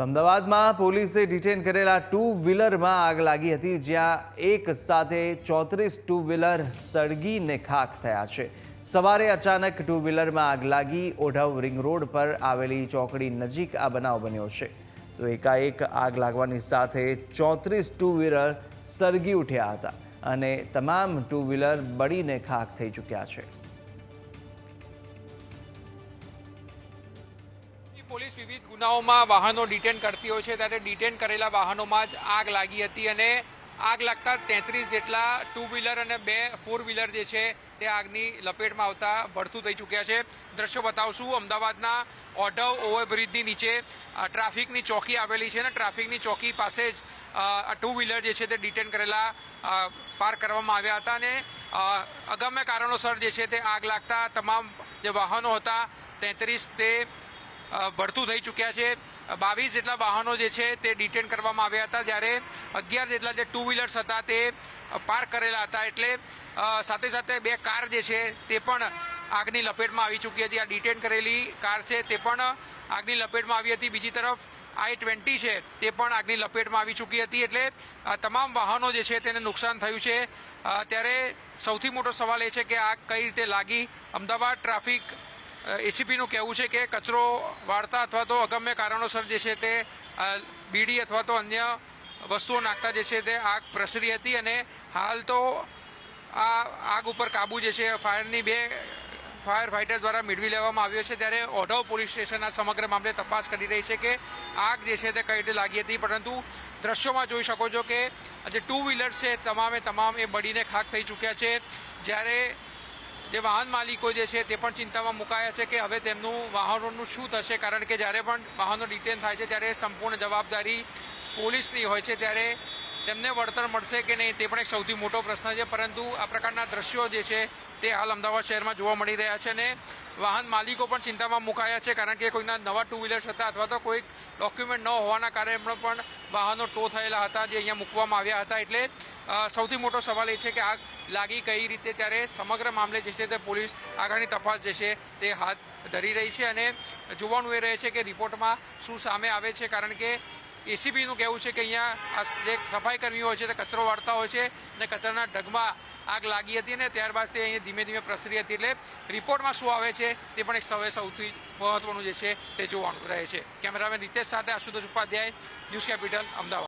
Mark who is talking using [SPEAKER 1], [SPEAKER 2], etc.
[SPEAKER 1] તો અમદાવાદમાં પોલીસે ડિટેન કરેલા ટુ વ્હીલરમાં આગ લાગી હતી, જ્યાં એક સાથે 34 ટુ વ્હીલર સળગીને ખાખ થયા છે। સવારે અચાનક ટુ વ્હીલરમાં આગ લાગી ઓઢવ રિંગ રોડ પર આવેલી ચોકડી નજીક આ બનાવ બન્યો છે। તો એકાએક આગ લાગવાની સાથે 34 ટુ વ્હીલર સળગી ઉઠ્યા હતા અને તમામ ટુ વ્હીલર બળીને ખાખ થઈ ચૂક્યા છે।
[SPEAKER 2] પોલીસ વિવિધ ગુનાઓમાં વાહનો ડિટેન કરતી હોય છે, ત્યારે ડિટેન કરેલા વાહનોમાં જ આગ લાગી હતી અને આગ લાગતા 33 જેટલા ટુ વ્હીલર અને 2 ફોર વ્હીલર જે છે તે આગની લપેટમાં આવતા ભડથું થઈ ચૂક્યા છે। દ્રશ્યો બતાવશું અમદાવાદના ઓઢવ ઓવરબ્રિજની નીચે ટ્રાફિકની ચોકી આવેલી છે અને ટ્રાફિકની ચોકી પાસે જ ટુ વ્હીલર જે છે તે ડિટેન કરેલા પાર્ક કરવામાં આવ્યા હતા અને અગમ્ય કારણોસર જે છે તે આગ લાગતા તમામ જે વાહનો હતા 33 તે ભડથું થઈ ચૂક્યા છે। 22 જેટલા વાહનો જે છે તે ડિટેન કરવામાં આવ્યા હતા, જ્યારે 11 જેટલા જે ટુ વ્હીલર્સ હતા તે પાર્ક કરેલા હતા, એટલે સાથે સાથે 2 કાર જે છે તે પણ આગની લપેટમાં આવી ચૂકી હતી। આ ડિટેન કરેલી કાર છે તે પણ આગની લપેટમાં આવી હતી। બીજી તરફ I-20 છે તે પણ આગની લપેટમાં આવી ચૂકી હતી, એટલે તમામ વાહનો જે છે તેને નુકસાન થયું છે। ત્યારે સૌથી મોટો સવાલ એ છે કે આગ કઈ રીતે લાગી। અમદાવાદ ટ્રાફિક એસીપીનું કહેવું છે કે કચરો વાળતા અથવા તો અગમ્ય કારણોસર જે છે તે બીડી અથવા તો અન્ય વસ્તુઓ નાખતા જે છે તે આગ પ્રસરી હતી અને હાલ તો આ આગ ઉપર કાબુ જે છે ફાયરની 2 ફાયર ફાઇટર દ્વારા મેળવી લેવામાં આવ્યો છે। ત્યારે ઓઢવ પોલીસ સ્ટેશન આ સમગ્ર મામલે તપાસ કરી રહી છે કે આગ જે છે તે કઈ રીતે લાગી હતી, પરંતુ દ્રશ્યોમાં જોઈ શકો છો કે જે ટુ વ્હીલર છે તમામ એ બળીને ખાખ થઈ ચૂક્યા છે। જ્યારે જે વાહન માલિકો જે છે તે પણ ચિંતામાં મુકાયા છે કે હવે તેમનું વાહનોનું શું થશે, કારણ કે જ્યારે પણ વાહનો ડિટેન થાય છે ત્યારે સંપૂર્ણ જવાબદારી પોલીસની હોય છે, ત્યારે તેમને વળતર મળશે કે નહીં તે પણ એક સૌથી મોટો પ્રશ્ન છે। પરંતુ આ પ્રકારના દ્રશ્યો જે છે તે હાલ અમદાવાદ શહેરમાં જોવા મળી રહ્યા છે અને વાહન માલિકો પણ ચિંતામાં મુકાયા છે, કારણ કે કોઈના નવા ટુ વ્હીલર્સ હતા અથવા તો કોઈ ડોક્યુમેન્ટ ન હોવાના કારણે પણ વાહનો ટો થયેલા હતા જે અહીંયા મૂકવામાં આવ્યા હતા। એટલે સૌથી મોટો સવાલ એ છે કે આગ લાગી કઈ રીતે, ત્યારે સમગ્ર મામલે જે છે તે પોલીસ આગળની તપાસ જે છે તે હાથ ધરી રહી છે અને જોવાનું એ રહે છે કે રિપોર્ટમાં શું સામે આવે છે, કારણ કે એસીપીનું કહેવું છે કે અહીંયા જે સફાઈ કર્મીઓ હોય છે તે કચરો વાળતા હોય છે અને કચરાના ઢગમાં આગ લાગી હતી અને ત્યારબાદ તે અહીંયા ધીમે ધીમે પ્રસરી હતી। એટલે રિપોર્ટમાં શું આવે છે તે પણ એક સૌથી મહત્વનું જે છે તે જોવાનું રહે છે। કેમેરામેન રીતેશ સાથે આશુતોષ ઉપાધ્યાય, ન્યૂઝ કેપિટલ, અમદાવાદ।